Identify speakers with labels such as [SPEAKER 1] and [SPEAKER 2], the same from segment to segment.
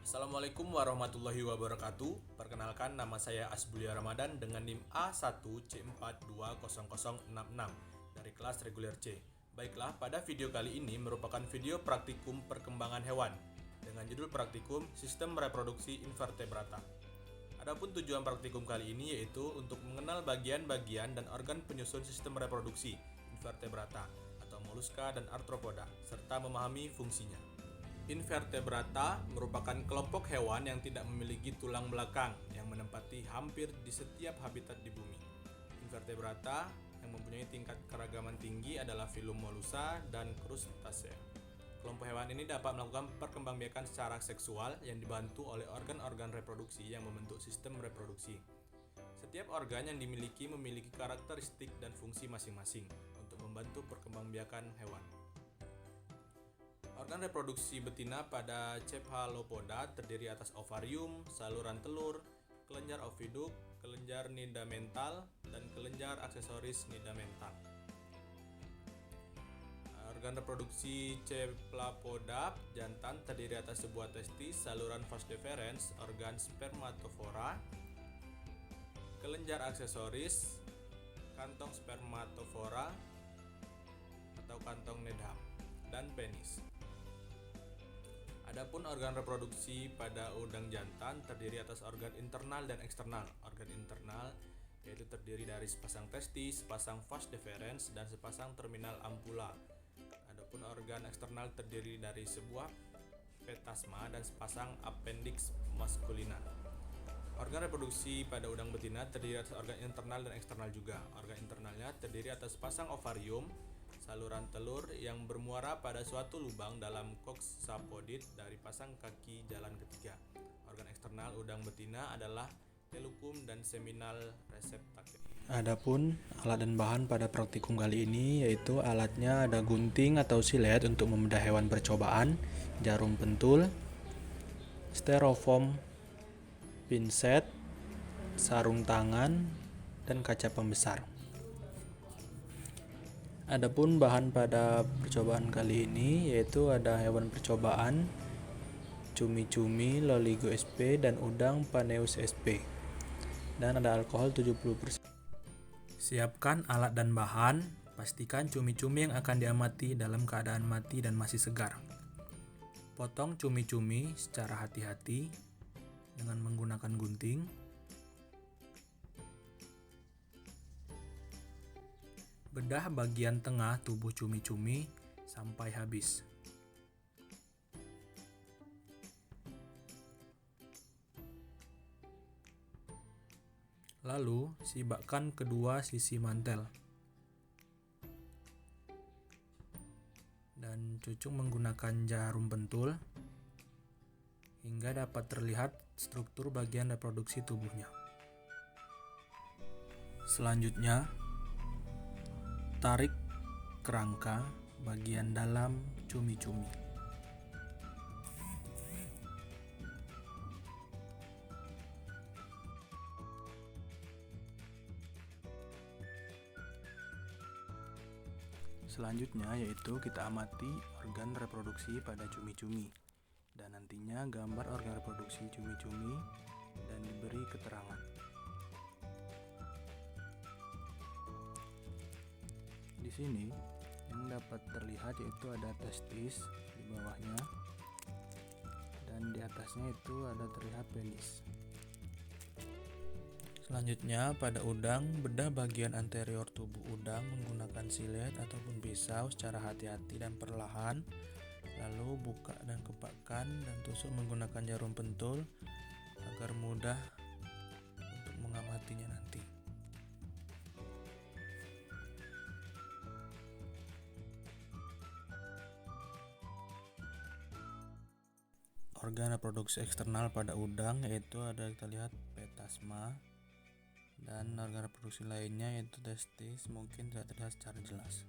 [SPEAKER 1] Assalamualaikum warahmatullahi wabarakatuh. Perkenalkan, nama saya Asbulia Ramadan dengan NIM A1C420066 dari kelas reguler C. Baiklah, pada video kali ini merupakan video praktikum perkembangan hewan dengan judul praktikum Sistem Reproduksi Invertebrata. Adapun tujuan praktikum kali ini yaitu untuk mengenal bagian-bagian dan organ penyusun sistem reproduksi invertebrata atau moluska dan arthropoda serta memahami fungsinya. Invertebrata merupakan kelompok hewan yang tidak memiliki tulang belakang yang menempati hampir di setiap habitat di bumi. Invertebrata yang mempunyai tingkat keragaman tinggi adalah filum Molusa dan Crustacea. Kelompok hewan ini dapat melakukan perkembangbiakan secara seksual yang dibantu oleh organ-organ reproduksi yang membentuk sistem reproduksi. Setiap organ yang memiliki karakteristik dan fungsi masing-masing untuk membantu perkembangbiakan hewan. Organ reproduksi betina pada Cephalopoda terdiri atas ovarium, saluran telur, kelenjar oviduk, kelenjar nidamental, dan kelenjar aksesoris nidamental. Organ reproduksi Cephalopoda jantan terdiri atas sebuah testis, saluran vas deferens, organ spermatophora, kelenjar aksesoris, kantong spermatophora atau kantong Needham, dan penis. Adapun organ reproduksi pada udang jantan terdiri atas organ internal dan eksternal. Organ internal yaitu terdiri dari sepasang testis, sepasang vas deferens, dan sepasang terminal ampula. Adapun organ eksternal terdiri dari sebuah petasma dan sepasang appendix maskulina. Organ reproduksi pada udang betina terdiri atas organ internal dan eksternal juga. Organ internalnya terdiri atas sepasang ovarium, saluran telur yang bermuara pada suatu lubang dalam coxsapodid dari pasang kaki jalan ketiga. Organ eksternal udang betina adalah telukum dan seminal receptacle.
[SPEAKER 2] Adapun alat dan bahan pada praktikum kali ini yaitu alatnya ada gunting atau silet untuk membedah hewan percobaan, jarum pentul, styrofoam, pinset, sarung tangan, dan kaca pembesar. Adapun bahan pada percobaan kali ini yaitu ada hewan percobaan, cumi-cumi, loligo sp, dan udang paneus sp. Dan ada alkohol 70%. Siapkan alat dan bahan, pastikan cumi-cumi yang akan diamati dalam keadaan mati dan masih segar. Potong cumi-cumi secara hati-hati dengan menggunakan gunting. Bedah bagian tengah tubuh cumi-cumi sampai habis. Lalu, sibakkan kedua sisi mantel. Dan cucuk menggunakan jarum pentul hingga dapat terlihat struktur bagian reproduksi tubuhnya. Selanjutnya, tarik kerangka bagian dalam cumi-cumi. Selanjutnya yaitu kita amati organ reproduksi pada cumi-cumi dan nantinya gambar organ reproduksi cumi-cumi dan diberi keterangan. Di sini yang dapat terlihat yaitu ada testis di bawahnya dan di atasnya itu ada terlihat penis. Selanjutnya pada udang, bedah bagian anterior tubuh udang menggunakan silet ataupun pisau secara hati-hati dan perlahan, lalu buka dan kepakkan dan tusuk menggunakan jarum pentul agar mudah untuk mengamatinya nanti. Organ reproduksi eksternal pada udang yaitu ada kita lihat petasma, dan organ reproduksi lainnya yaitu testis mungkin tidak terlihat secara jelas.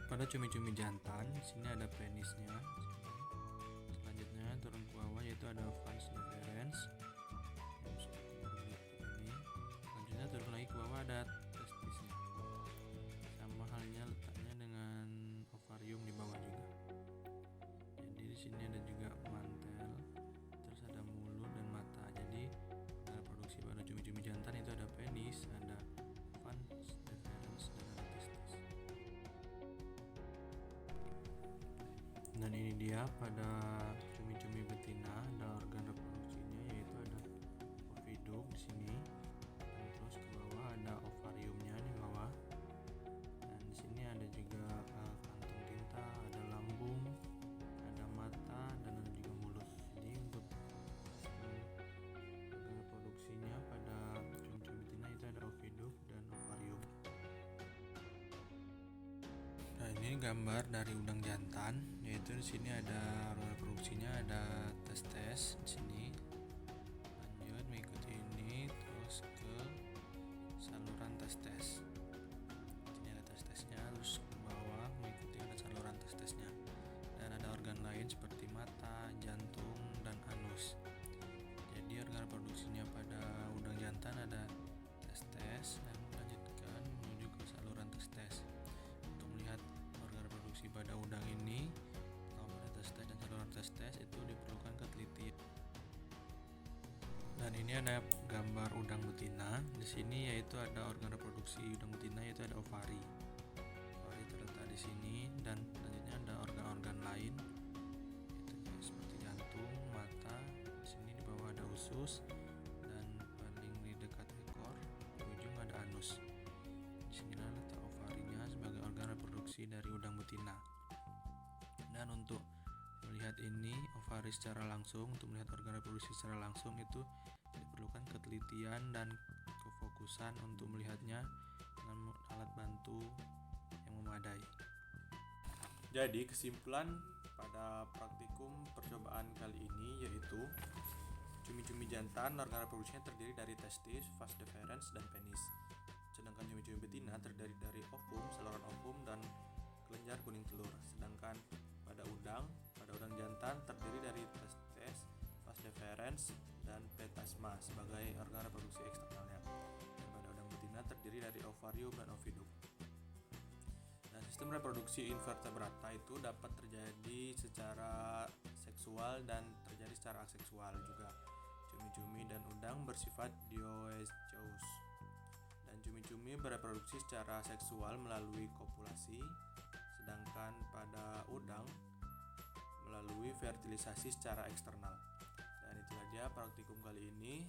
[SPEAKER 2] Pada cumi-cumi jantan, sini ada penisnya. Selanjutnya turun ke bawah yaitu ada vas deferens. Selanjutnya turun lagi ke bawah ada testisnya. Sama halnya letaknya dengan ovarium di bawah juga. Dan ini dia pada cumi-cumi betina, ada organ reproduksinya yaitu ada oviduk di sini. Dan terus ke bawah ada ovariumnya di bawah. Dan di sini ada juga kantung tinta, ada lambung, ada mata, dan ada juga mulut. Jadi untuk organ reproduksinya pada cumi-cumi betina itu ada oviduk dan ovarium. Nah, ini gambar dari udang jantan, yaitu di sini ada organ reproduksinya, ada testes di sini. Lanjut mengikuti ini terus ke saluran testes. Ini ada testesnya, terus ke bawah mengikuti ada saluran testesnya. Dan ada organ lain seperti mata, jantung, dan anus. Jadi organ reproduksinya pada udang jantan ada testes dan melanjutkan menuju ke saluran testes. Untuk melihat organ reproduksi pada udang ini, pada testes dan saluran testes itu diperlukan ketelitian. Dan ini ada gambar udang betina. Di sini yaitu ada organ reproduksi udang betina yaitu ada ovari. Ovari terletak di sini dan selanjutnya ada organ-organ lain yaitu seperti jantung, mata. Di sini di bawah ada usus dan paling di dekat ekor di ujung ada anus. Di sinilah letak ovarinya sebagai organ reproduksi dari udang betina. Dan untuk melihat ini ovari secara langsung, untuk melihat organ reproduksi secara langsung itu diperlukan ketelitian dan kefokusan untuk melihatnya dengan alat bantu yang memadai.
[SPEAKER 1] Jadi kesimpulan pada praktikum percobaan kali ini yaitu cumi-cumi jantan organ reproduksinya terdiri dari testis, vas deferens, dan penis. Sedangkan cumi-cumi betina terdiri dari ovum, saluran ovum, dan kelenjar kuning telur. Sedangkan pada udang jantan terdiri dari testes, vas deferens, dan petasma sebagai organ reproduksi eksternalnya. Dan pada udang betina terdiri dari ovarium dan oviduk. Nah, sistem reproduksi invertebrata itu dapat terjadi secara seksual dan terjadi secara aseksual juga. Cumi-cumi dan udang bersifat dioecious. Dan cumi-cumi bereproduksi secara seksual melalui kopulasi, sedangkan pada udang melalui fertilisasi secara eksternal. Dan itulah dia praktikum kali ini.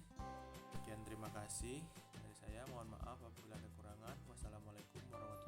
[SPEAKER 1] Sekian, terima kasih dari saya. Mohon maaf apabila ada kekurangan. Wassalamualaikum warahmatullahi wabarakatuh.